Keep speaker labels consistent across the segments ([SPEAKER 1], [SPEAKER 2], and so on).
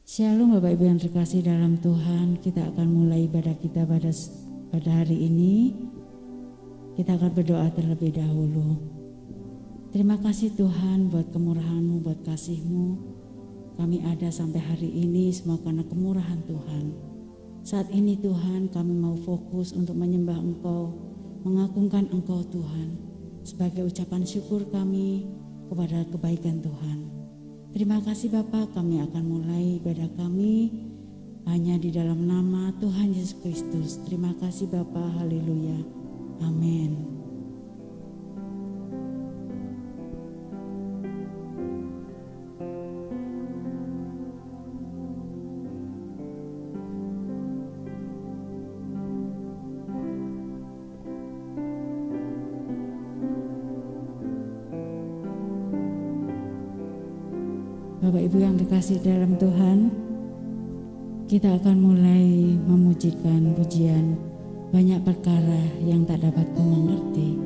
[SPEAKER 1] Shalom Bapak Ibu yang terkasih dalam Tuhan, kita akan mulai ibadah kita pada hari ini. Kita akan berdoa terlebih dahulu. Terima kasih Tuhan buat kemurahan-Mu, buat kasih-Mu. Kami ada sampai hari ini semua karena kemurahan Tuhan. Saat ini Tuhan, kami mau fokus untuk menyembah Engkau, mengagungkan Engkau Tuhan, sebagai ucapan syukur kami kepada kebaikan Tuhan. Terima kasih Bapa, kami akan mulai ibadah kami hanya di dalam nama Tuhan Yesus Kristus. Terima kasih Bapa, haleluya, amin. Bapak Ibu yang dikasih dalam Tuhan, kita akan mulai memujikan pujian banyak perkara yang tak dapat ku mengerti.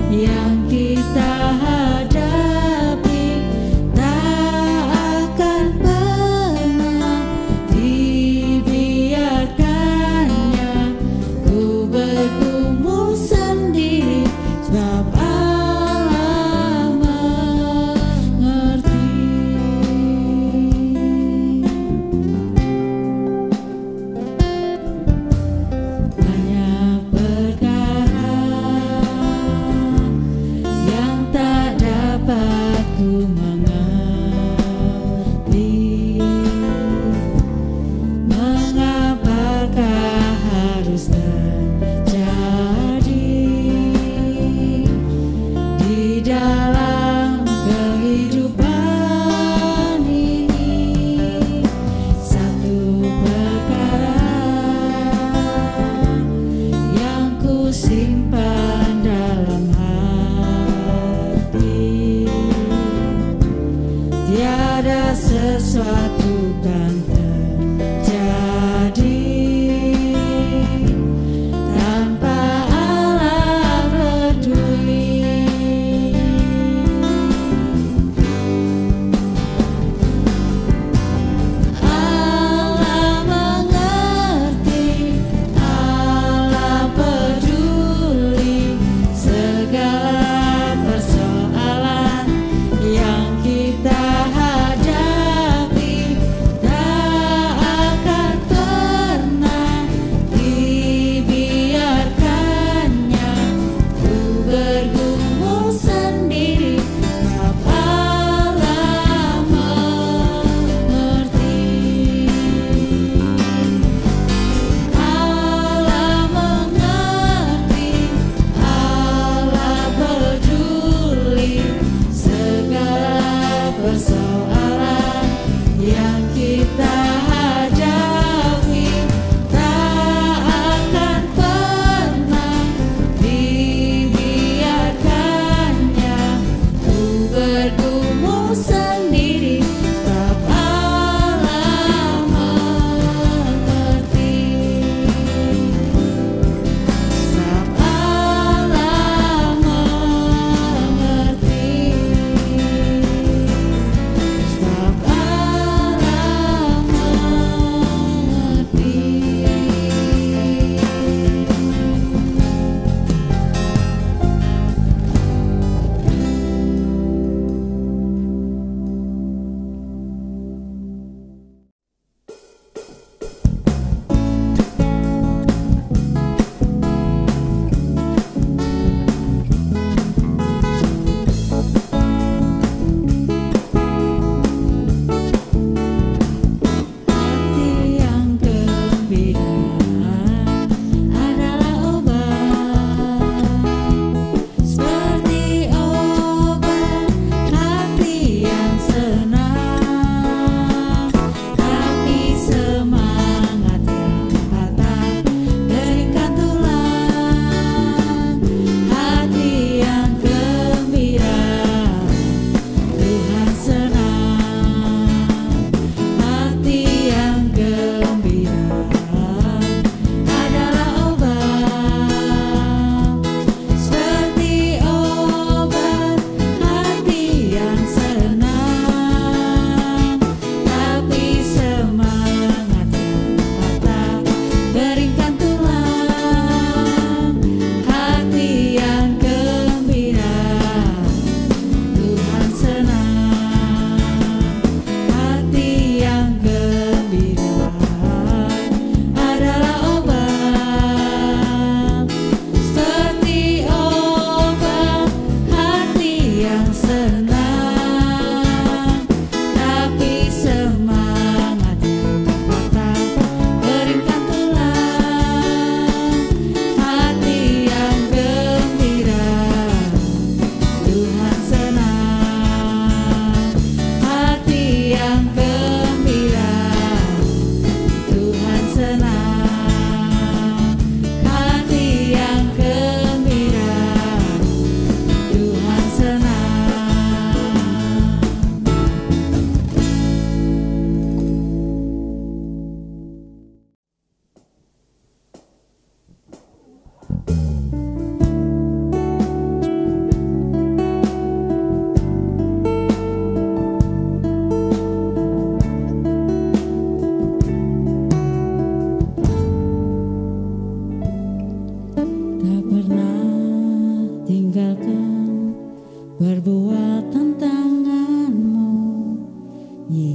[SPEAKER 2] Yang kita hadapi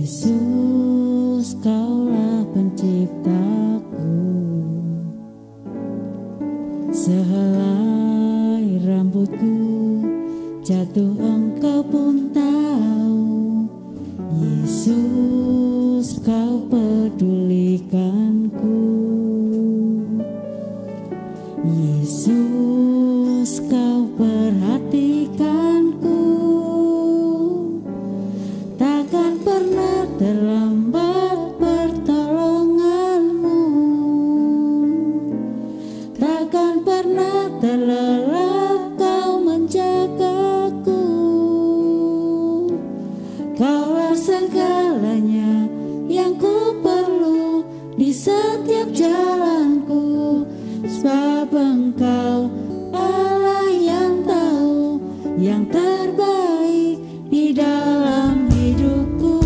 [SPEAKER 1] Yesus, Kaulah penciptaku. Sehelai rambutku jatuh, Engkau pun tahu. Yesus, Kau pedulikanku. Yesus, Kau perhatikanku. Takkan pernah terlambat pertolonganmu. Takkan pernah terlelah Kau menjagaku. Kaulah segalanya yang ku perlu di setiap jalanku. Sebab Engkau Allah yang tahu yang terbaik di dalam hidupku.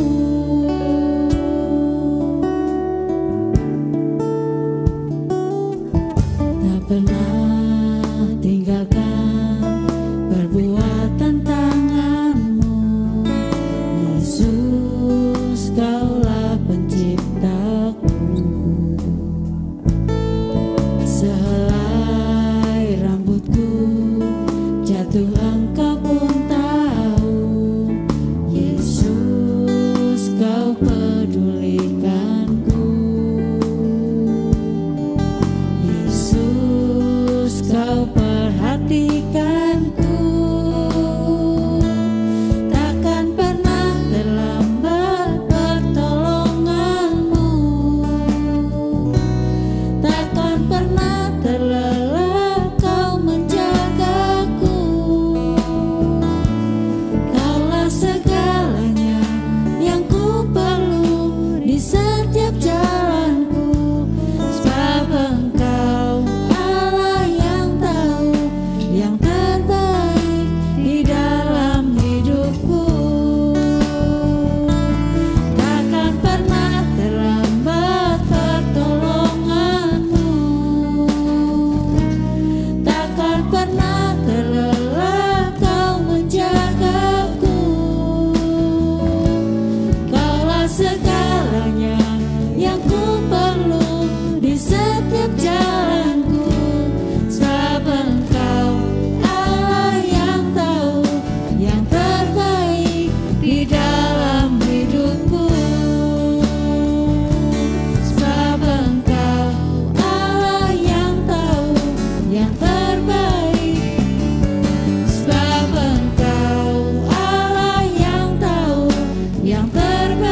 [SPEAKER 1] Tak pernah tinggalkan perbuatan tangan-Mu. Yesus, Kaulah penciptaku. Sehelai rambutku jatuh, Engkau pun tahu. Yesus, Kau pedulikanku. Yesus, Kau perhatikanku. Takkan pernah terlambat pertolongan-Mu. Takkan pernah terlelah Kau menjagaku. Kaulah segalanya yang ku perlu di setiap jalanku. Sebab Engkau Allah yang tahu yang terbaik di dalam hidupku. Takkan pernah terlambat pertolongan-Mu. Takkan pernah terlelah Kau menjagaku. Kaulah segalanya yang ku perlu di setiap jalanku. Sebab Engkau Allah yang tahu yang terbaik di dalam hidupku. Sebab Engkau Allah yang tahu yang terbaik. Sebab Engkau Allah yang tahu yang terbaik.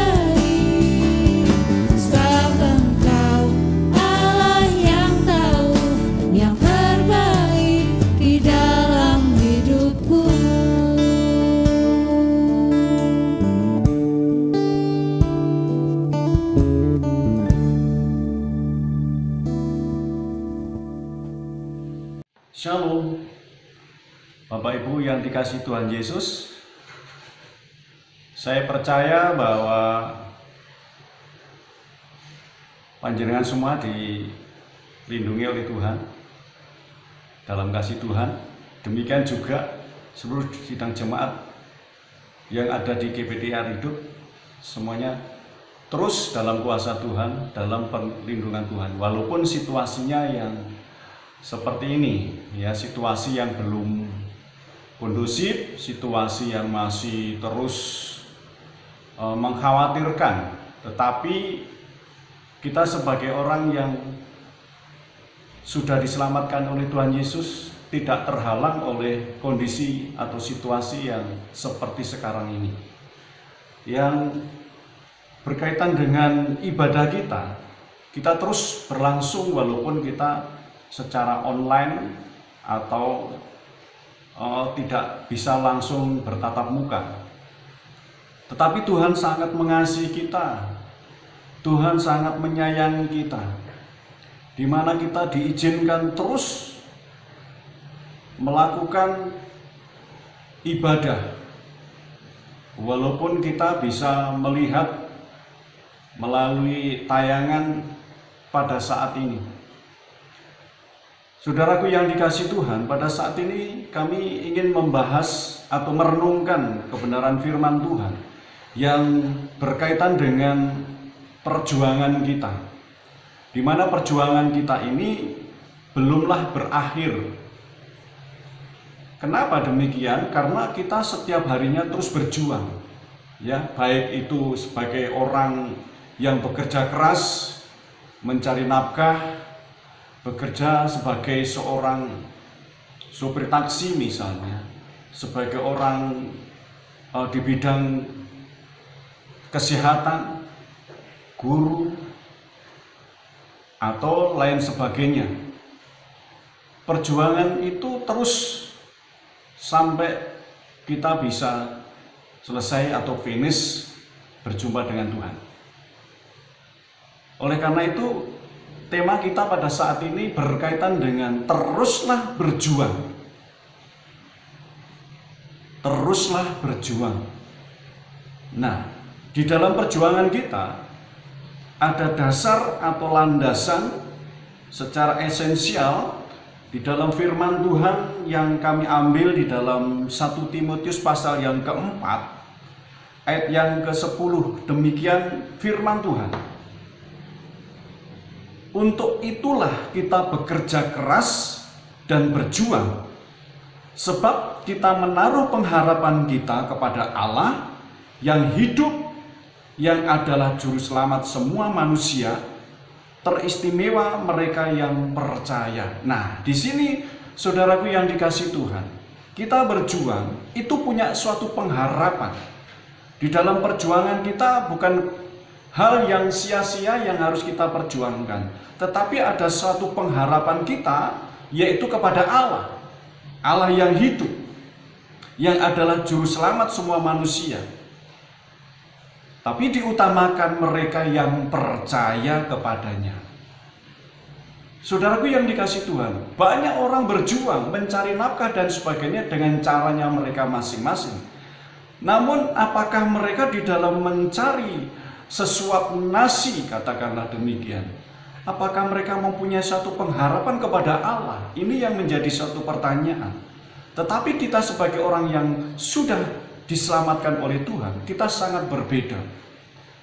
[SPEAKER 1] Sebab Engkau Allah yang tahu yang terbaik di dalam hidupku.
[SPEAKER 2] Shalom, Bapak Ibu yang dikasihi Tuhan Yesus. Saya percaya bahwa panjenengan semua dilindungi oleh Tuhan dalam kasih Tuhan. Demikian juga seluruh sidang jemaat yang ada di GPDR Hidup, semuanya terus dalam kuasa Tuhan, dalam perlindungan Tuhan. Walaupun situasinya yang seperti ini, ya, situasi yang belum kondusif, situasi yang masih terus mengkhawatirkan, tetapi kita sebagai orang yang sudah diselamatkan oleh Tuhan Yesus tidak terhalang oleh kondisi atau situasi yang seperti sekarang ini. Yang berkaitan dengan ibadah kita terus berlangsung walaupun kita secara online atau tidak bisa langsung bertatap muka. Tetapi Tuhan sangat mengasihi kita. Tuhan sangat menyayangi kita. Di mana kita diizinkan terus melakukan ibadah. Walaupun kita bisa melihat melalui tayangan pada saat ini. Saudaraku yang dikasihi Tuhan, pada saat ini kami ingin membahas atau merenungkan kebenaran firman Tuhan yang berkaitan dengan perjuangan kita, di mana perjuangan kita ini belumlah berakhir. Kenapa demikian? Karena kita setiap harinya terus berjuang, ya, baik itu sebagai orang yang bekerja keras mencari nafkah, bekerja sebagai seorang supir taksi misalnya, sebagai orang di bidang kesehatan, guru, atau lain sebagainya. Perjuangan itu terus sampai kita bisa selesai atau finish berjumpa dengan Tuhan. Oleh karena itu, tema kita pada saat ini berkaitan dengan teruslah berjuang. Teruslah berjuang. Nah, di dalam perjuangan kita ada dasar atau landasan secara esensial di dalam firman Tuhan yang kami ambil di dalam 1 Timotius pasal yang keempat ayat yang ke-10. Demikian firman Tuhan. Untuk itulah kita bekerja keras dan berjuang, sebab kita menaruh pengharapan kita kepada Allah yang hidup, yang adalah juru selamat semua manusia, teristimewa mereka yang percaya. Nah, di sini saudaraku yang dikasihi Tuhan, kita berjuang itu punya suatu pengharapan. Di dalam perjuangan kita bukan hal yang sia-sia yang harus kita perjuangkan, tetapi ada suatu pengharapan kita, yaitu kepada Allah, Allah yang hidup, yang adalah juru selamat semua manusia. Tapi diutamakan mereka yang percaya kepadanya. Saudaraku yang dikasihi Tuhan, banyak orang berjuang mencari nafkah dan sebagainya dengan caranya mereka masing-masing. Namun apakah mereka di dalam mencari sesuap nasi, katakanlah demikian, apakah mereka mempunyai satu pengharapan kepada Allah? Ini yang menjadi satu pertanyaan. Tetapi kita sebagai orang yang sudah diselamatkan oleh Tuhan, kita sangat berbeda.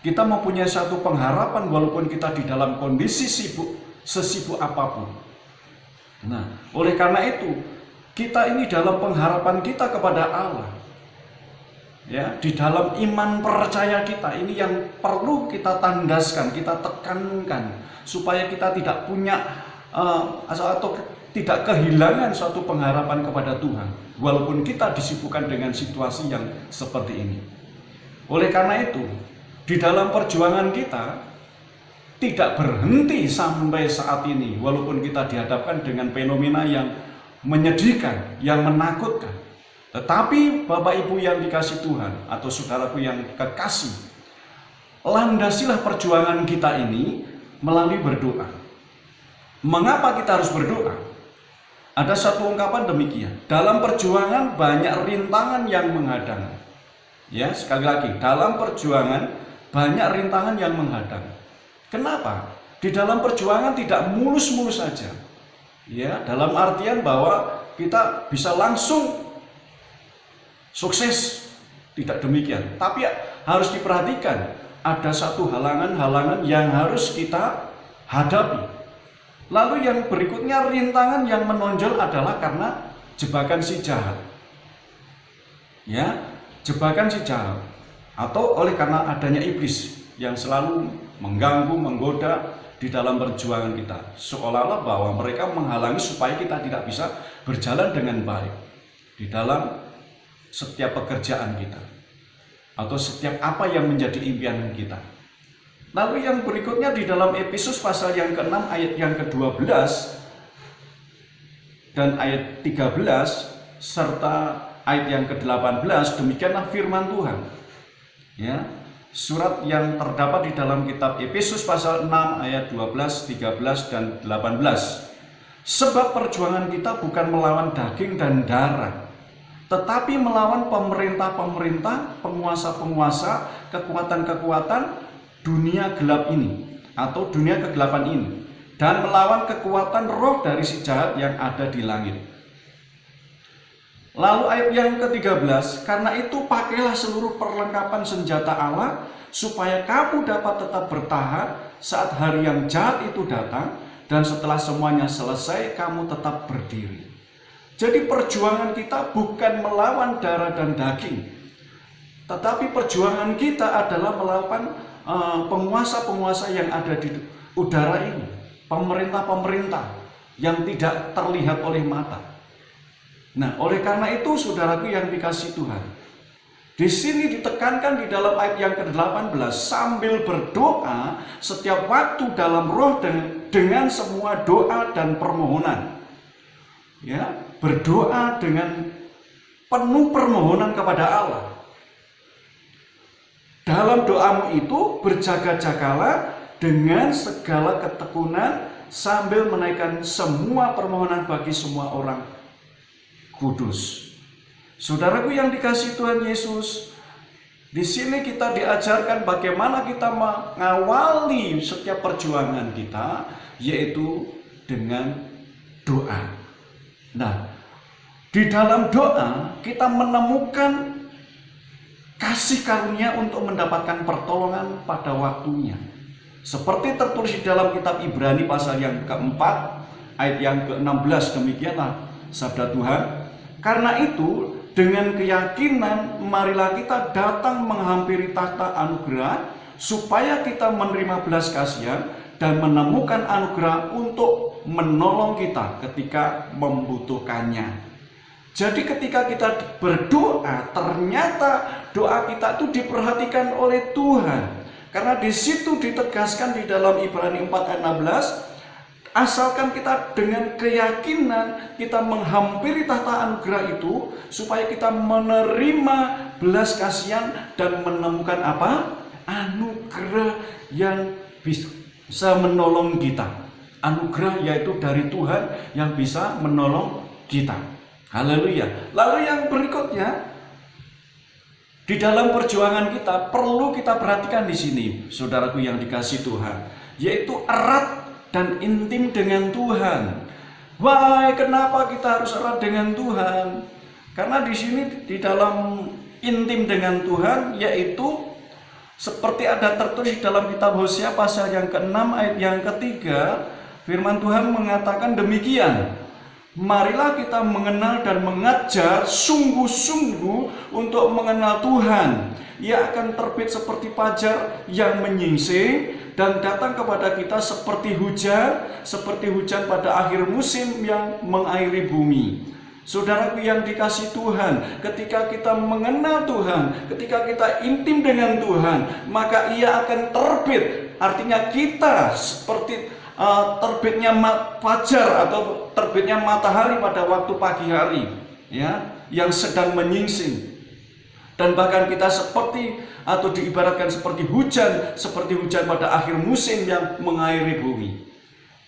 [SPEAKER 2] Kita mempunyai satu pengharapan walaupun kita di dalam kondisi sesibuk apapun. Nah, oleh karena itu, kita ini dalam pengharapan kita kepada Allah, ya, di dalam iman percaya kita ini yang perlu kita tandaskan, kita tekankan, supaya kita tidak punya atau tidak kehilangan suatu pengharapan kepada Tuhan, walaupun kita disibukkan dengan situasi yang seperti ini. Oleh karena itu, di dalam perjuangan kita tidak berhenti sampai saat ini, walaupun kita dihadapkan dengan fenomena yang menyedihkan, yang menakutkan. Tetapi Bapak Ibu yang dikasihi Tuhan, atau saudaraku yang kekasih, landasilah perjuangan kita ini melalui berdoa. Mengapa kita harus berdoa? Ada satu ungkapan demikian, dalam perjuangan banyak rintangan yang menghadang. Ya, sekali lagi, dalam perjuangan banyak rintangan yang menghadang. Kenapa? Di dalam perjuangan tidak mulus-mulus saja. Ya, dalam artian bahwa kita bisa langsung sukses, tidak demikian. Tapi harus diperhatikan, ada satu halangan-halangan yang harus kita hadapi. Lalu yang berikutnya, rintangan yang menonjol adalah karena jebakan si jahat. Ya, jebakan si jahat, atau oleh karena adanya iblis yang selalu mengganggu, menggoda di dalam perjuangan kita, seolah-olah bahwa mereka menghalangi supaya kita tidak bisa berjalan dengan baik di dalam setiap pekerjaan kita, atau setiap apa yang menjadi impian kita. Lalu yang berikutnya di dalam Efesus pasal yang ke-6 ayat yang ke-12 dan ayat 13 serta ayat yang ke-18, demikianlah firman Tuhan. Ya, surat yang terdapat di dalam kitab Efesus pasal 6 ayat 12, 13 dan 18. Sebab perjuangan kita bukan melawan daging dan darah, tetapi melawan pemerintah-pemerintah, penguasa-penguasa, kekuatan-kekuatan dunia gelap ini atau dunia kegelapan ini, dan melawan kekuatan roh dari si jahat yang ada di langit. Lalu ayat yang ke-13, karena itu pakailah seluruh perlengkapan senjata Allah, supaya kamu dapat tetap bertahan saat hari yang jahat itu datang, dan setelah semuanya selesai, kamu tetap berdiri. Jadi perjuangan kita bukan melawan darah dan daging, tetapi perjuangan kita adalah melawan penguasa-penguasa yang ada di udara ini, pemerintah-pemerintah yang tidak terlihat oleh mata. Nah, oleh karena itu, saudaraku yang dikasihi Tuhan, di sini ditekankan di dalam ayat yang ke-18, sambil berdoa setiap waktu dalam roh dengan semua doa dan permohonan. Ya, berdoa dengan penuh permohonan kepada Allah. Dalam doamu itu berjaga-jagalah dengan segala ketekunan sambil menaikkan semua permohonan bagi semua orang kudus. Saudaraku yang dikasihi Tuhan Yesus, di sini kita diajarkan bagaimana kita mengawali setiap perjuangan kita, yaitu dengan doa. Nah, di dalam doa kita menemukan kasih karunia untuk mendapatkan pertolongan pada waktunya. Seperti tertulis di dalam kitab Ibrani pasal yang keempat, ayat yang ke-16, demikianlah sabda Tuhan. Karena itu, dengan keyakinan marilah kita datang menghampiri takhta anugerah, supaya kita menerima belas kasihan dan menemukan anugerah untuk menolong kita ketika membutuhkannya. Jadi ketika kita berdoa, ternyata doa kita itu diperhatikan oleh Tuhan. Karena di situ ditegaskan di dalam Ibrani 4 ayat 16, asalkan kita dengan keyakinan kita menghampiri takhta anugerah itu, supaya kita menerima belas kasihan dan menemukan apa? Anugerah yang bisa menolong kita. Anugerah yaitu dari Tuhan yang bisa menolong kita. Haleluya. Lalu yang berikutnya, di dalam perjuangan kita perlu kita perhatikan di sini, saudaraku yang dikasihi Tuhan, yaitu erat dan intim dengan Tuhan. Wah, kenapa kita harus erat dengan Tuhan? Karena di sini di dalam intim dengan Tuhan, yaitu seperti ada tertulis dalam kitab Hosea pasal yang ke-6 ayat yang ke-3, firman Tuhan mengatakan demikian. Marilah kita mengenal dan mengajar sungguh-sungguh untuk mengenal Tuhan. Ia akan terbit seperti fajar yang menyingsing dan datang kepada kita seperti hujan pada akhir musim yang mengairi bumi. Saudaraku yang dikasihi Tuhan, ketika kita mengenal Tuhan, ketika kita intim dengan Tuhan, maka Ia akan terbit. Artinya kita seperti terbitnya fajar atau terbitnya matahari pada waktu pagi hari, ya, yang sedang menyingsing. Dan bahkan kita seperti atau diibaratkan seperti hujan pada akhir musim yang mengairi bumi.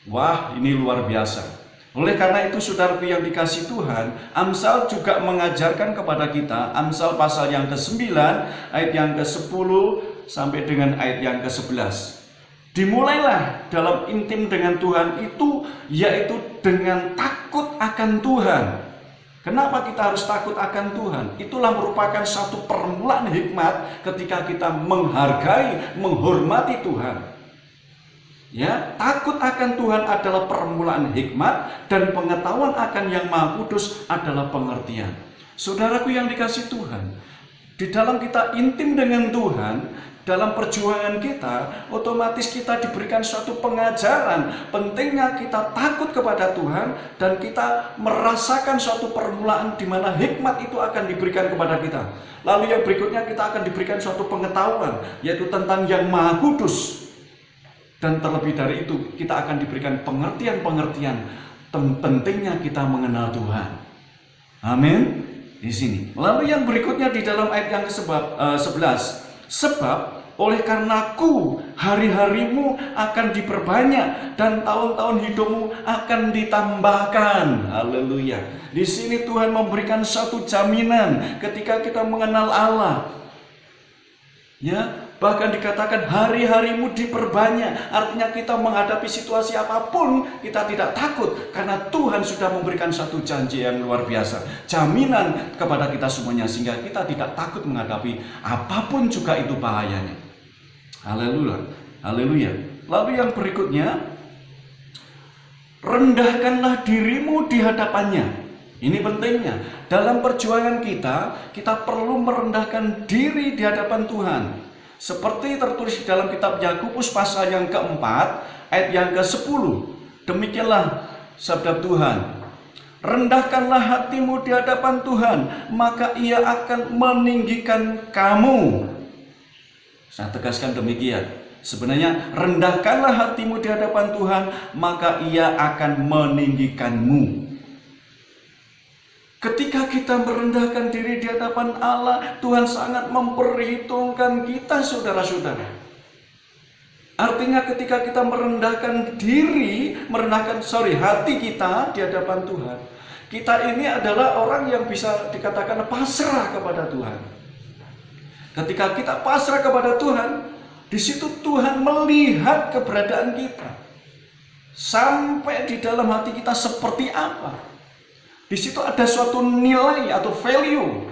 [SPEAKER 2] Wah, ini luar biasa. Oleh karena itu, saudaraku yang dikasihi Tuhan, Amsal juga mengajarkan kepada kita, Amsal pasal yang ke-9 ayat yang ke-10 sampai dengan ayat yang ke-11. Dimulailah dalam intim dengan Tuhan itu, yaitu dengan takut akan Tuhan. Kenapa kita harus takut akan Tuhan? Itulah merupakan satu permulaan hikmat ketika kita menghargai, menghormati Tuhan. Ya, takut akan Tuhan adalah permulaan hikmat, dan pengetahuan akan Yang Maha Kudus adalah pengertian. Saudaraku yang dikasihi Tuhan, di dalam kita intim dengan Tuhan, dalam perjuangan kita, otomatis kita diberikan suatu pengajaran pentingnya kita takut kepada Tuhan, dan kita merasakan suatu permulaan di mana hikmat itu akan diberikan kepada kita. Lalu yang berikutnya, kita akan diberikan suatu pengetahuan, yaitu tentang Yang Maha Kudus. Dan terlebih dari itu, kita akan diberikan pengertian-pengertian pentingnya kita mengenal Tuhan. Amin. Di sini. Lalu yang berikutnya di dalam ayat yang ke-11, sebab oleh karenaku hari-harimu akan diperbanyak dan tahun-tahun hidupmu akan ditambahkan. Haleluya. Di sini Tuhan memberikan satu jaminan ketika kita mengenal Allah. Ya, Bahkan dikatakan hari-harimu diperbanyak. Artinya kita menghadapi situasi apapun, kita tidak takut. Karena Tuhan sudah memberikan satu janji yang luar biasa. Jaminan kepada kita semuanya. Sehingga kita tidak takut menghadapi apapun juga itu bahayanya. Haleluya. Haleluya. Lalu yang berikutnya, rendahkanlah dirimu di hadapannya. Ini pentingnya. Dalam perjuangan kita perlu merendahkan diri di hadapan Tuhan. Seperti tertulis dalam kitab Yakobus pasal yang keempat, ayat yang ke-10. Demikianlah sabda Tuhan. Rendahkanlah hatimu di hadapan Tuhan, maka Ia akan meninggikan kamu. Saya tegaskan demikian. Sebenarnya rendahkanlah hatimu di hadapan Tuhan, maka Ia akan meninggikanmu. Ketika kita merendahkan diri di hadapan Allah, Tuhan sangat memperhitungkan kita, saudara-saudara. Artinya ketika kita merendahkan hati kita di hadapan Tuhan, kita ini adalah orang yang bisa dikatakan pasrah kepada Tuhan. Ketika kita pasrah kepada Tuhan, di situ Tuhan melihat keberadaan kita. Sampai di dalam hati kita seperti apa. Di situ ada suatu nilai atau value.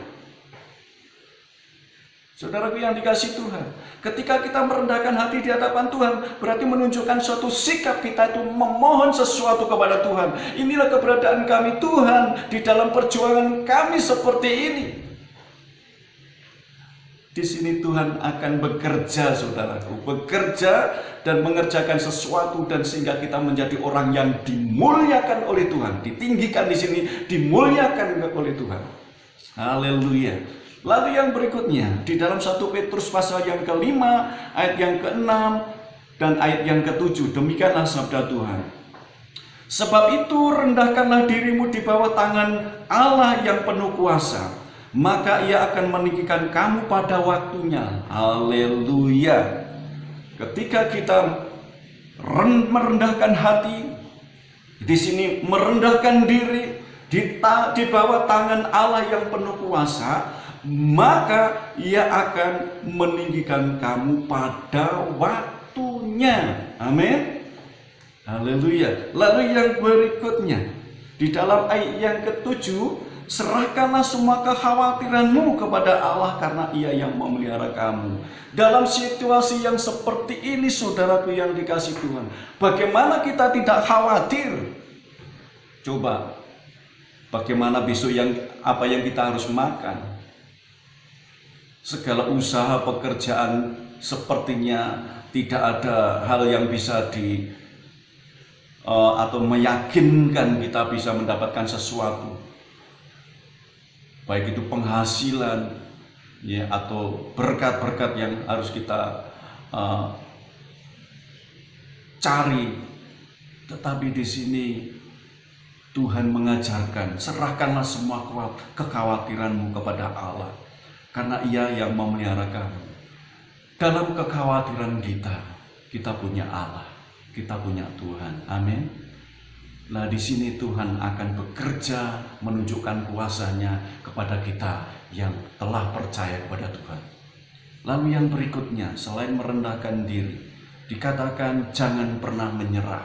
[SPEAKER 2] Saudaraku yang dikasihi Tuhan, ketika kita merendahkan hati di hadapan Tuhan, berarti menunjukkan suatu sikap kita itu memohon sesuatu kepada Tuhan. Inilah keberadaan kami Tuhan, di dalam perjuangan kami seperti ini. Di sini Tuhan akan bekerja, saudaraku, bekerja dan mengerjakan sesuatu, dan sehingga kita menjadi orang yang dimuliakan oleh Tuhan, ditinggikan di sini, dimuliakan oleh Tuhan. Haleluya. Lalu yang berikutnya di dalam 1 Petrus pasal yang ke-5, ayat yang ke-6 dan ayat yang ke-7, demikianlah sabda Tuhan. Sebab itu rendahkanlah dirimu di bawah tangan Allah yang penuh kuasa, maka Ia akan meninggikan kamu pada waktunya. Haleluya. Ketika kita merendahkan hati, di sini merendahkan diri di bawah tangan Allah yang penuh kuasa, maka Ia akan meninggikan kamu pada waktunya. Amin. Haleluya. Lalu yang berikutnya di dalam ayat yang ke-7, serahkanlah semua kekhawatiranmu kepada Allah, karena Ia yang memelihara kamu. Dalam situasi yang seperti ini, saudaraku yang dikasihi Tuhan, bagaimana kita tidak khawatir? Coba, bagaimana besok apa yang kita harus makan? Segala usaha pekerjaan sepertinya tidak ada hal yang bisa atau meyakinkan kita bisa mendapatkan sesuatu. Baik itu penghasilan, ya, atau berkat-berkat yang harus kita cari. Tetapi di sini Tuhan mengajarkan, serahkanlah semua kekhawatiranmu kepada Allah, karena Ia yang memelihara kamu. Dalam kekhawatiran kita punya Allah, kita punya Tuhan. Amin. Nah, di sini Tuhan akan bekerja menunjukkan kuasa-Nya kepada kita yang telah percaya kepada Tuhan. Lalu yang berikutnya, selain merendahkan diri, dikatakan jangan pernah menyerah.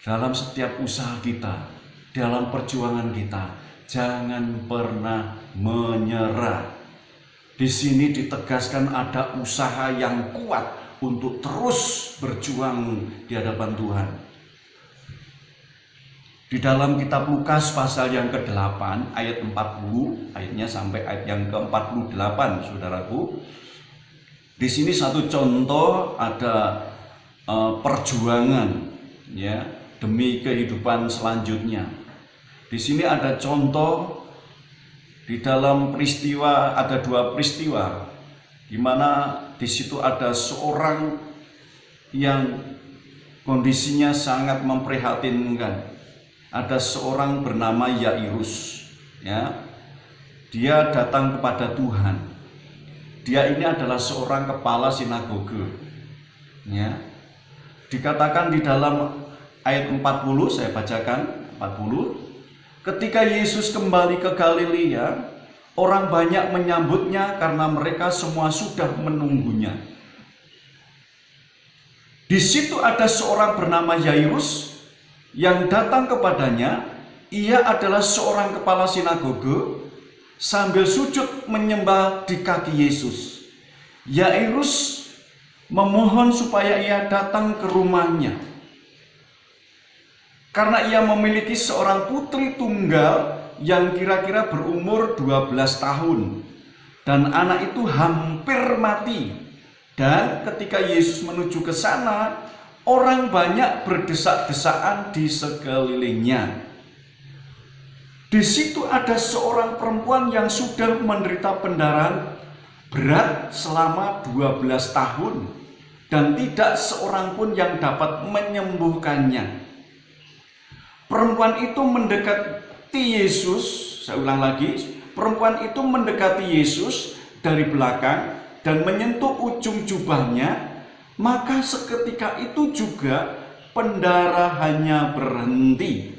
[SPEAKER 2] Dalam setiap usaha kita, dalam perjuangan kita, jangan pernah menyerah. Di sini ditegaskan ada usaha yang kuat untuk terus berjuang di hadapan Tuhan. Di dalam kitab Lukas pasal yang ke-8 ayat 40, ayatnya sampai ayat yang ke-48, saudaraku. Di sini satu contoh ada perjuangan, ya, demi kehidupan selanjutnya. Di sini ada contoh di dalam peristiwa, ada dua peristiwa di mana di situ ada seorang yang kondisinya sangat memprihatinkan. Ada seorang bernama Yairus, ya. Dia datang kepada Tuhan. Dia ini adalah seorang kepala sinagoge, ya. Dikatakan di dalam ayat 40, saya bacakan 40. Ketika Yesus kembali ke Galilea, orang banyak menyambutnya karena mereka semua sudah menunggunya. Di situ ada seorang bernama Yairus yang datang kepadanya. Ia adalah seorang kepala sinagoge, sambil sujud menyembah di kaki Yesus. Yairus memohon supaya ia datang ke rumahnya, karena ia memiliki seorang putri tunggal yang kira-kira berumur 12 tahun. Dan anak itu hampir mati. Dan ketika Yesus menuju ke sana, orang banyak berdesak-desakan di sekelilingnya. Di situ ada seorang perempuan yang sudah menderita pendarahan berat selama 12 tahun. Dan tidak seorang pun yang dapat menyembuhkannya. Perempuan itu mendekati Yesus, saya ulang lagi, perempuan itu mendekati Yesus dari belakang dan menyentuh ujung jubahnya, maka seketika itu juga pendarahannya berhenti.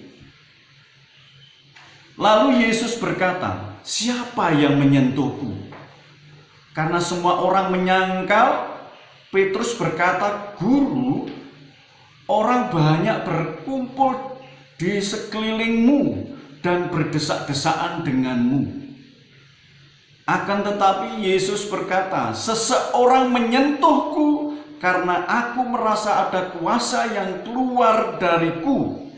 [SPEAKER 2] Lalu Yesus berkata, "Siapa yang menyentuhku?" Karena semua orang menyangkal, Petrus berkata, "Guru, orang banyak berkumpul di sekelilingmu dan berdesak-desakan denganmu." Akan tetapi Yesus berkata, "Seseorang menyentuhku karena aku merasa ada kuasa yang keluar dariku."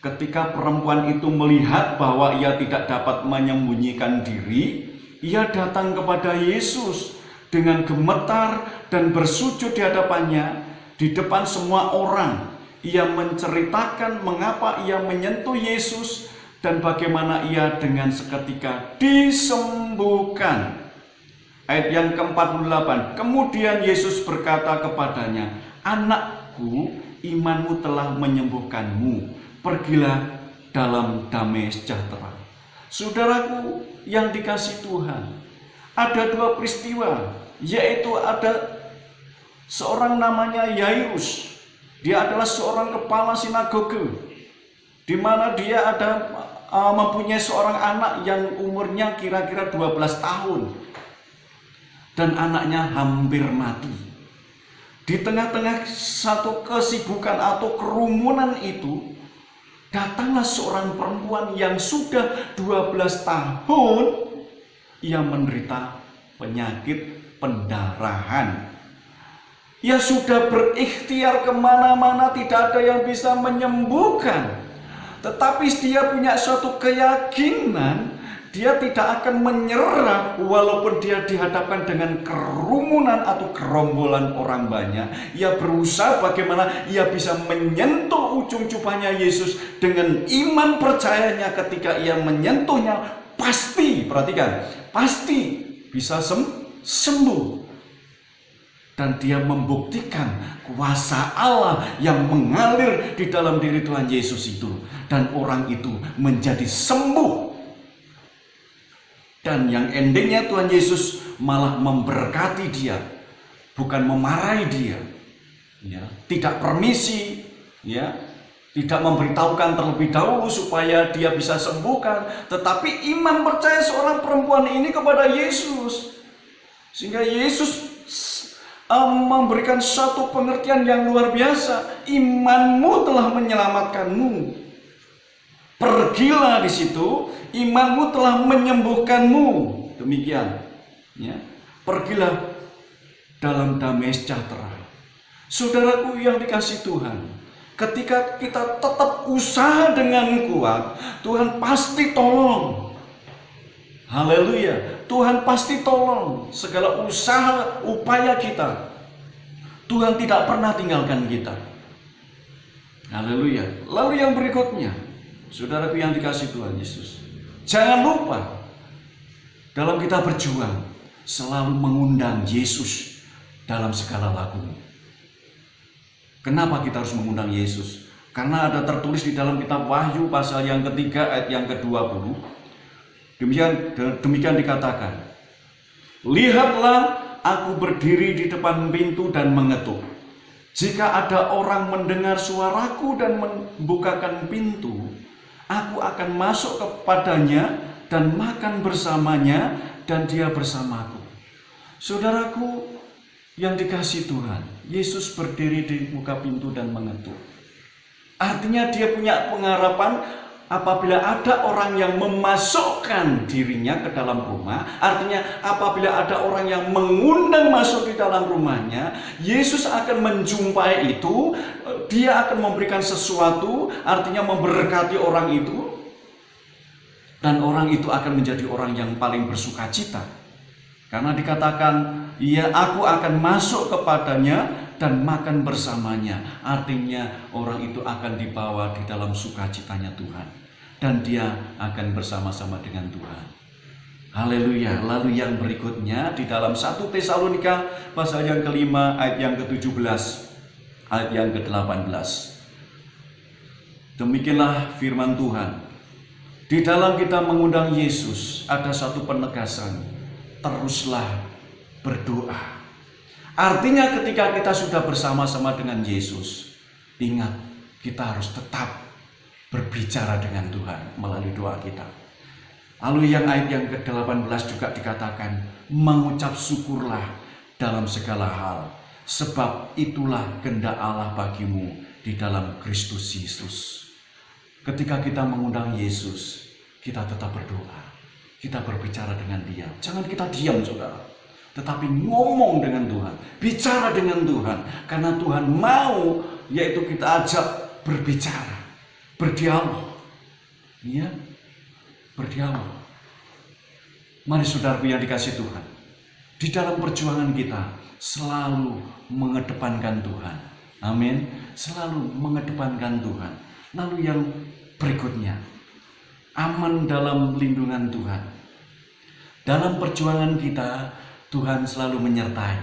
[SPEAKER 2] Ketika perempuan itu melihat bahwa ia tidak dapat menyembunyikan diri, ia datang kepada Yesus dengan gemetar dan bersujud di hadapannya di depan semua orang. Ia menceritakan mengapa ia menyentuh Yesus dan bagaimana ia dengan seketika disembuhkan. Ayat yang ke-48, kemudian Yesus berkata kepadanya, "Anakku, imanmu telah menyembuhkanmu. Pergilah dalam damai sejahtera." Saudaraku yang dikasihi Tuhan, ada dua peristiwa, yaitu ada seorang namanya Yairus. Dia adalah seorang kepala sinagoge, di mana dia mempunyai seorang anak yang umurnya kira-kira 12 tahun. Dan anaknya hampir mati. Di tengah-tengah satu kesibukan atau kerumunan itu, datanglah seorang perempuan yang sudah 12 tahun. Ia menderita penyakit pendarahan. Ia sudah berikhtiar kemana-mana, tidak ada yang bisa menyembuhkan. Tetapi dia punya suatu keyakinan, dia tidak akan menyerah walaupun dia dihadapkan dengan kerumunan atau gerombolan orang banyak. Ia berusaha bagaimana ia bisa menyentuh ujung jubahnya Yesus. Dengan iman percayanya, ketika ia menyentuhnya, pasti, perhatikan, pasti bisa sembuh. Dan dia membuktikan kuasa Allah yang mengalir di dalam diri Tuhan Yesus itu. Dan orang itu menjadi sembuh. Dan yang endingnya Tuhan Yesus malah memberkati dia, bukan memarahi dia. Ya, tidak permisi, ya, tidak memberitahukan terlebih dahulu supaya dia bisa sembuhkan. Tetapi iman percaya seorang perempuan ini kepada Yesus. Sehingga Yesus memberikan satu pengertian yang luar biasa. Imanmu telah menyelamatkanmu. Pergilah di situ, imanmu telah menyembuhkanmu. Demikian. Ya. Pergilah dalam damai sejahtera. Saudaraku yang dikasihi Tuhan, ketika kita tetap usaha dengan kuat, Tuhan pasti tolong. Haleluya. Tuhan pasti tolong segala usaha, upaya kita. Tuhan tidak pernah tinggalkan kita. Haleluya. Lalu yang berikutnya, saudaraku yang dikasihi Tuhan Yesus, jangan lupa dalam kita berjuang selalu mengundang Yesus dalam segala laku. Kenapa kita harus mengundang Yesus? Karena ada tertulis di dalam kitab Wahyu pasal yang ketiga ayat yang ke-20. Demikian dikatakan, "Lihatlah, aku berdiri di depan pintu dan mengetuk. Jika ada orang mendengar suaraku dan membukakan pintu, aku akan masuk kepadanya dan makan bersamanya dan dia bersamaku." Saudaraku, Yang dikasih Tuhan, Yesus berdiri di muka pintu dan mengetuk. Artinya dia punya pengharapan apabila ada orang yang memasukkan dirinya ke dalam rumah. Artinya apabila ada orang yang mengundang masuk di dalam rumahnya, Yesus akan menjumpai itu. Dia akan memberikan sesuatu, artinya memberkati orang itu. Dan orang itu akan menjadi orang yang paling bersukacita. Karena dikatakan, ya aku akan masuk kepadanya dan makan bersamanya. Artinya orang itu akan dibawa di dalam sukacitanya Tuhan. Dan dia akan bersama-sama dengan Tuhan. Haleluya. Lalu yang berikutnya di dalam 1 Tesalonika pasal yang kelima ayat yang ke-17, ayat yang ke-18. Demikianlah firman Tuhan. Di dalam kita mengundang Yesus ada satu penegasan. Teruslah berdoa. Artinya ketika kita sudah bersama-sama dengan Yesus, ingat kita harus tetap berbicara dengan Tuhan melalui doa kita. Lalu yang ayat yang ke-18 juga dikatakan, mengucap syukurlah dalam segala hal, sebab itulah kehendak Allah bagimu di dalam Kristus Yesus. Ketika kita mengundang Yesus, kita tetap berdoa. Kita berbicara dengan Dia. Jangan kita diam, saudara. Tetapi ngomong dengan Tuhan. Bicara dengan Tuhan. Karena Tuhan mau, yaitu kita ajak berbicara. Berdialog. Ya, berdialog. Mari saudaraku yang dikasih Tuhan. Di dalam perjuangan kita, selalu mengedepankan Tuhan. Amin. Selalu mengedepankan Tuhan. Lalu yang berikutnya, aman dalam lindungan Tuhan. Dalam perjuangan kita, Tuhan selalu menyertai.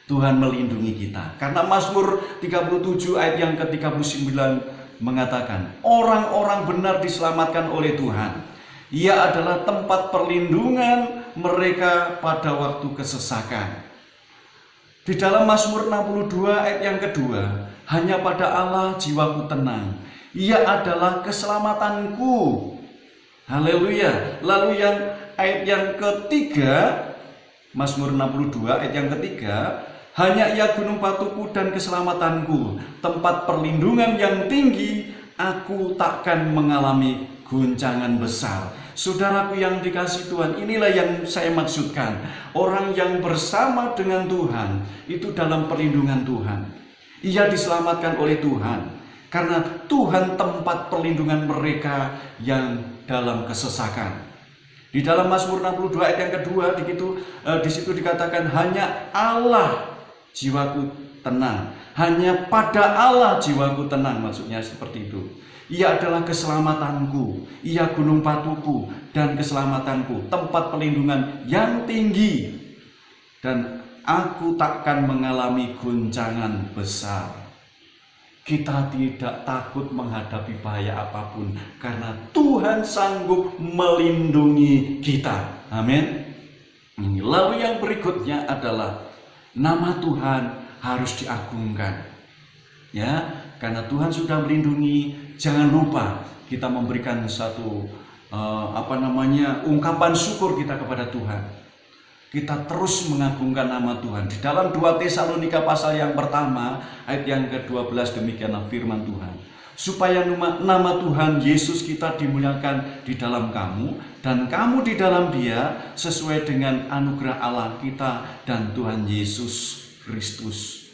[SPEAKER 2] Tuhan melindungi kita. Karena Mazmur 37 ayat yang ke-39 mengatakan, orang-orang benar diselamatkan oleh Tuhan. Ia adalah tempat perlindungan mereka pada waktu kesesakan. Di dalam Mazmur 62 ayat yang kedua, hanya pada Allah jiwaku tenang. Ia adalah keselamatanku. Haleluya. Lalu yang ayat yang ketiga, Mazmur 62 ayat yang ketiga, hanya Ia gunung batuku dan keselamatanku, tempat perlindungan yang tinggi, aku takkan mengalami guncangan besar. Saudaraku yang dikasih Tuhan, inilah yang saya maksudkan. Orang yang bersama dengan Tuhan, itu dalam perlindungan Tuhan. Ia diselamatkan oleh Tuhan. Karena Tuhan tempat perlindungan mereka yang dalam kesesakan. Di dalam Mazmur 62 ayat yang kedua, di situ dikatakan hanya Allah jiwaku tenang. Hanya pada Allah jiwaku tenang, maksudnya seperti itu. Ia adalah keselamatanku, Ia gunung batuku dan keselamatanku, tempat perlindungan yang tinggi. Dan aku takkan mengalami guncangan besar. Kita tidak takut menghadapi bahaya apapun karena Tuhan sanggup melindungi kita. Amin. Lalu yang berikutnya adalah nama Tuhan harus diagungkan. Ya, karena Tuhan sudah melindungi, jangan lupa kita memberikan satu ungkapan syukur kita kepada Tuhan. Kita terus mengagungkan nama Tuhan. Di dalam 2 Tesalonika pasal yang pertama, ayat yang ke-12 demikianlah firman Tuhan. Supaya nama Tuhan Yesus kita dimuliakan di dalam kamu, dan kamu di dalam Dia, sesuai dengan anugerah Allah kita dan Tuhan Yesus Kristus.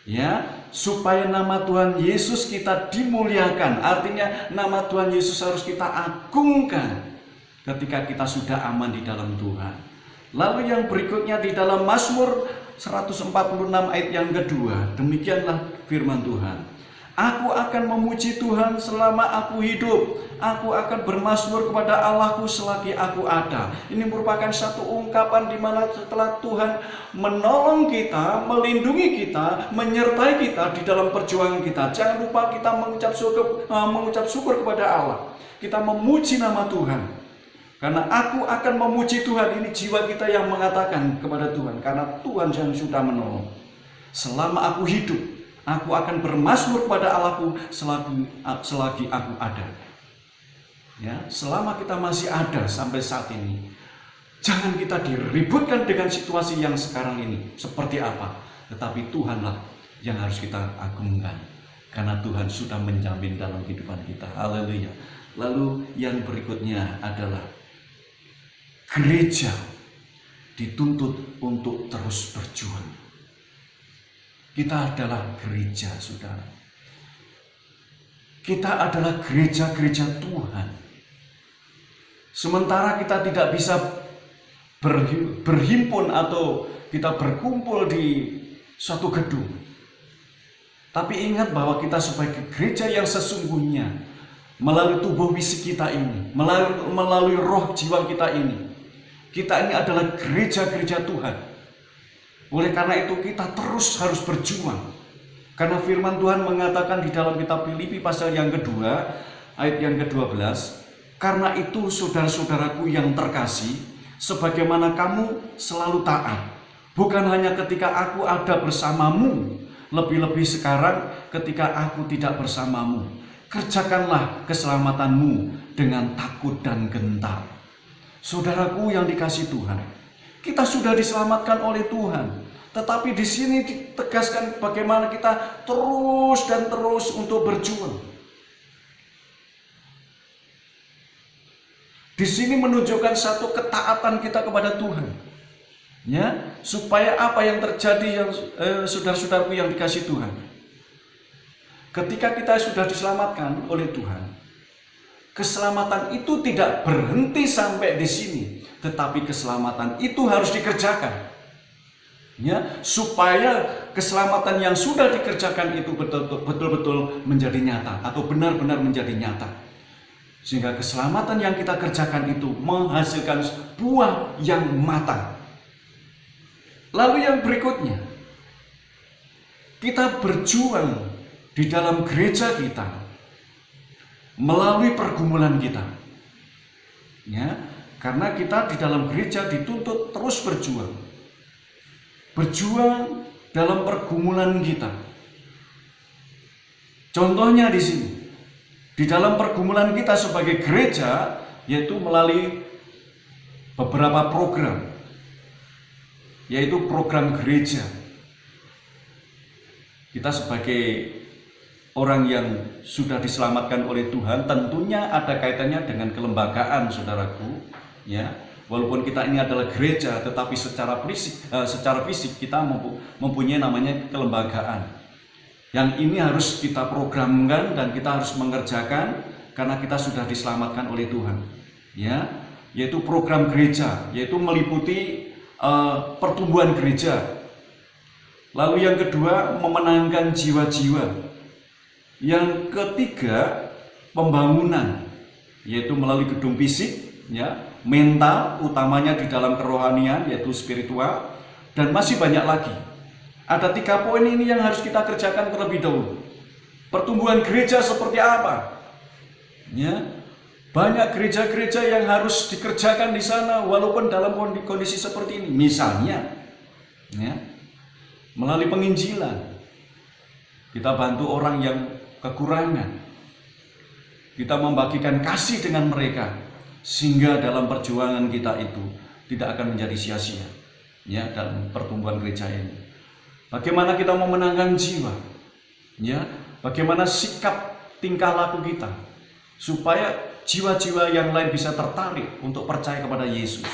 [SPEAKER 2] Ya, supaya nama Tuhan Yesus kita dimuliakan. Artinya nama Tuhan Yesus harus kita agungkan ketika kita sudah aman di dalam Tuhan. Lalu yang berikutnya di dalam Mazmur 146 ayat yang kedua, demikianlah firman Tuhan. Aku akan memuji Tuhan selama aku hidup. Aku akan bermazmur kepada Allahku selagi aku ada. Ini merupakan satu ungkapan di mana setelah Tuhan menolong kita, melindungi kita, menyertai kita di dalam perjuangan kita. Jangan lupa kita mengucap syukur kepada Allah. Kita memuji nama Tuhan. Karena aku akan memuji Tuhan, ini jiwa kita yang mengatakan kepada Tuhan. Karena Tuhan yang sudah menolong. Selama aku hidup, aku akan bermazmur kepada Allahku selagi aku ada. Ya, selama kita masih ada sampai saat ini, jangan kita diributkan dengan situasi yang sekarang ini. Seperti apa? tetapi Tuhanlah yang harus kita agungkan, karena Tuhan sudah menjamin dalam kehidupan kita. Haleluya. Lalu yang berikutnya adalah gereja dituntut untuk terus berjuang. Kita adalah gereja, saudara. Kita adalah gereja-gereja Tuhan. Sementara kita tidak bisa berhimpun atau kita berkumpul di suatu gedung, tapi ingat bahwa kita sebagai gereja yang sesungguhnya, melalui tubuh fisik kita ini, melalui roh jiwa kita ini adalah gereja-gereja Tuhan. Oleh karena itu kita terus harus berjuang. Karena firman Tuhan mengatakan di dalam kitab Filipi pasal yang kedua, ayat yang ke-12, karena itu saudara-saudaraku yang terkasih, sebagaimana kamu selalu taat, bukan hanya ketika aku ada bersamamu, lebih-lebih sekarang ketika aku tidak bersamamu. Kerjakanlah keselamatanmu dengan takut dan gentar. Saudaraku yang dikasihi Tuhan, kita sudah diselamatkan oleh Tuhan. Tetapi di sini ditegaskan bagaimana kita terus dan terus untuk berjuang. Di sini menunjukkan satu ketaatan kita kepada Tuhan. Ya, supaya apa yang terjadi yang saudara-saudaraku yang dikasihi Tuhan. Ketika kita sudah diselamatkan oleh Tuhan, keselamatan itu tidak berhenti sampai di sini, tetapi keselamatan itu harus dikerjakan. Ya, supaya keselamatan yang sudah dikerjakan itu betul-betul menjadi nyata atau benar-benar menjadi nyata. Sehingga keselamatan yang kita kerjakan itu menghasilkan buah yang matang. Lalu yang berikutnya, kita berjuang di dalam gereja kita melalui pergumulan kita. Ya, karena kita di dalam gereja dituntut terus berjuang. Berjuang dalam pergumulan kita. Contohnya di sini, di dalam pergumulan kita sebagai gereja, yaitu melalui beberapa program, yaitu program gereja. Kita sebagai orang yang sudah diselamatkan oleh Tuhan, tentunya ada kaitannya dengan kelembagaan, saudaraku. Ya, walaupun kita ini adalah gereja, tetapi secara fisik kita mempunyai namanya kelembagaan. Yang ini harus kita programkan dan kita harus mengerjakan karena kita sudah diselamatkan oleh Tuhan. Ya, yaitu program gereja, yaitu meliputi pertumbuhan gereja. Lalu yang kedua, memenangkan jiwa-jiwa. Yang ketiga, pembangunan, yaitu melalui gedung fisik, ya, mental, utamanya di dalam kerohanian, yaitu spiritual, dan masih banyak lagi. Ada 3 poin ini yang harus kita kerjakan terlebih dahulu. Pertumbuhan gereja seperti apa? Ya, banyak gereja-gereja yang harus dikerjakan di sana walaupun dalam kondisi seperti ini. Misalnya, ya, melalui penginjilan, kita bantu orang yang kekurangan. Kita membagikan kasih dengan mereka sehingga dalam perjuangan kita itu tidak akan menjadi sia-sia. Ya, dalam pertumbuhan gereja ini. Bagaimana kita memenangkan jiwa? Ya, bagaimana sikap tingkah laku kita supaya jiwa-jiwa yang lain bisa tertarik untuk percaya kepada Yesus.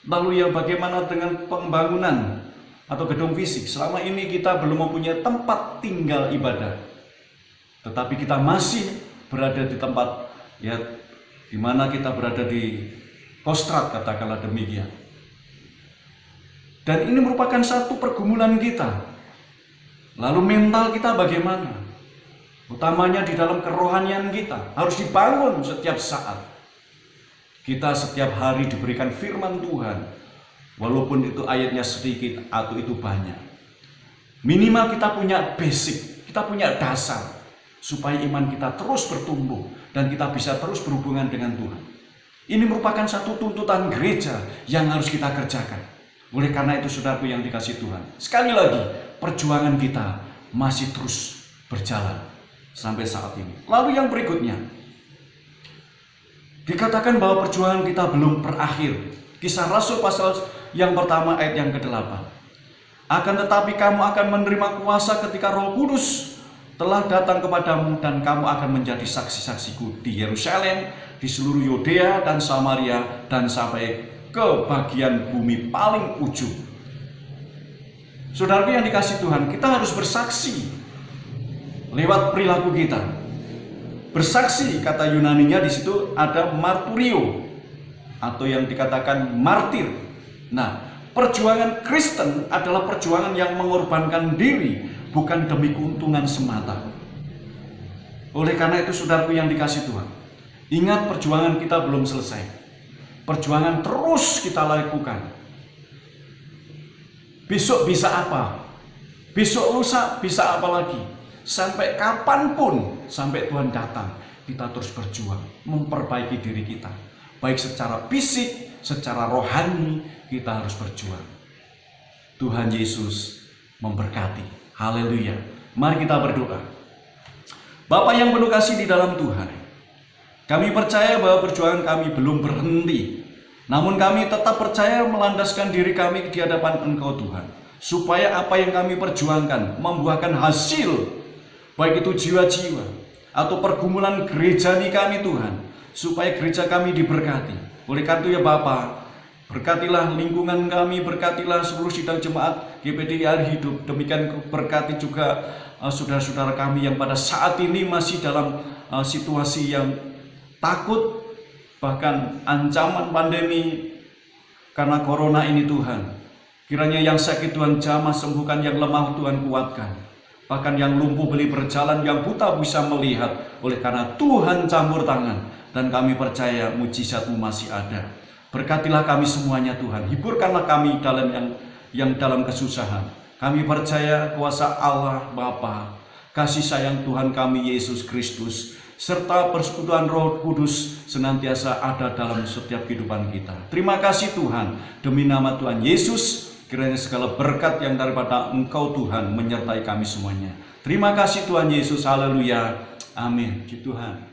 [SPEAKER 2] Lalu yang bagaimana dengan pembangunan atau gedung fisik? Selama ini kita belum mempunyai tempat tinggal ibadah, tetapi kita masih berada di tempat, ya, di mana kita berada di kostrat, katakanlah demikian. Dan ini merupakan satu pergumulan kita. Lalu mental kita bagaimana? Utamanya di dalam kerohanian kita harus dibangun setiap saat. Kita setiap hari diberikan firman Tuhan, walaupun itu ayatnya sedikit atau itu banyak. Minimal kita punya basic, kita punya dasar, supaya iman kita terus bertumbuh dan kita bisa terus berhubungan dengan Tuhan. Ini merupakan satu tuntutan gereja yang harus kita kerjakan. Oleh karena itu, saudaraku yang dikasihi Tuhan, sekali lagi perjuangan kita masih terus berjalan sampai saat ini. Lalu yang berikutnya, dikatakan bahwa perjuangan kita belum berakhir. Kisah Rasul pasal yang pertama ayat yang ke-8. Akan tetapi kamu akan menerima kuasa ketika Roh Kudus telah datang kepadamu, dan kamu akan menjadi saksi-saksiku di Yerusalem, di seluruh Yudea dan Samaria, dan sampai ke bagian bumi paling ujung. Saudaraku yang dikasihi Tuhan, kita harus bersaksi lewat perilaku kita. Bersaksi, kata Yunaninya di situ ada marturio, atau yang dikatakan martir. Nah, perjuangan Kristen adalah perjuangan yang mengorbankan diri, bukan demi keuntungan semata. Oleh karena itu, saudaraku yang dikasihi Tuhan, ingat perjuangan kita belum selesai. Perjuangan terus kita lakukan. Besok bisa apa? Besok lusa bisa apa lagi? Sampai kapanpun, sampai Tuhan datang, kita terus berjuang, memperbaiki diri kita. Baik secara fisik, secara rohani, kita harus berjuang. Tuhan Yesus memberkati. Haleluya. Mari kita berdoa. Bapa yang penuh kasih di dalam Tuhan, kami percaya bahwa perjuangan kami belum berhenti. Namun kami tetap percaya melandaskan diri kami di hadapan Engkau Tuhan, supaya apa yang kami perjuangkan membuahkan hasil, baik itu jiwa-jiwa atau pergumulan gereja kami Tuhan, supaya gereja kami diberkati. Oleh karena itu ya Bapa, berkatilah lingkungan kami, berkatilah seluruh sidang jemaat GPD Hari Hidup. Demikian berkati juga saudara-saudara kami yang pada saat ini masih dalam situasi yang takut, bahkan ancaman pandemi karena corona ini Tuhan. Kiranya yang sakit Tuhan jamah sembuhkan, yang lemah Tuhan kuatkan. Bahkan yang lumpuh boleh berjalan, yang buta bisa melihat. Oleh karena Tuhan campur tangan, dan kami percaya mujizat-Mu masih ada. Berkatilah kami semuanya Tuhan, hiburkanlah kami yang dalam kesusahan. Kami percaya kuasa Allah Bapa, kasih sayang Tuhan kami Yesus Kristus, serta persekutuan Roh Kudus senantiasa ada dalam setiap kehidupan kita. Terima kasih Tuhan, demi nama Tuhan Yesus, kiranya segala berkat yang daripada Engkau Tuhan menyertai kami semuanya. Terima kasih Tuhan Yesus, haleluya, amin. Puji Tuhan.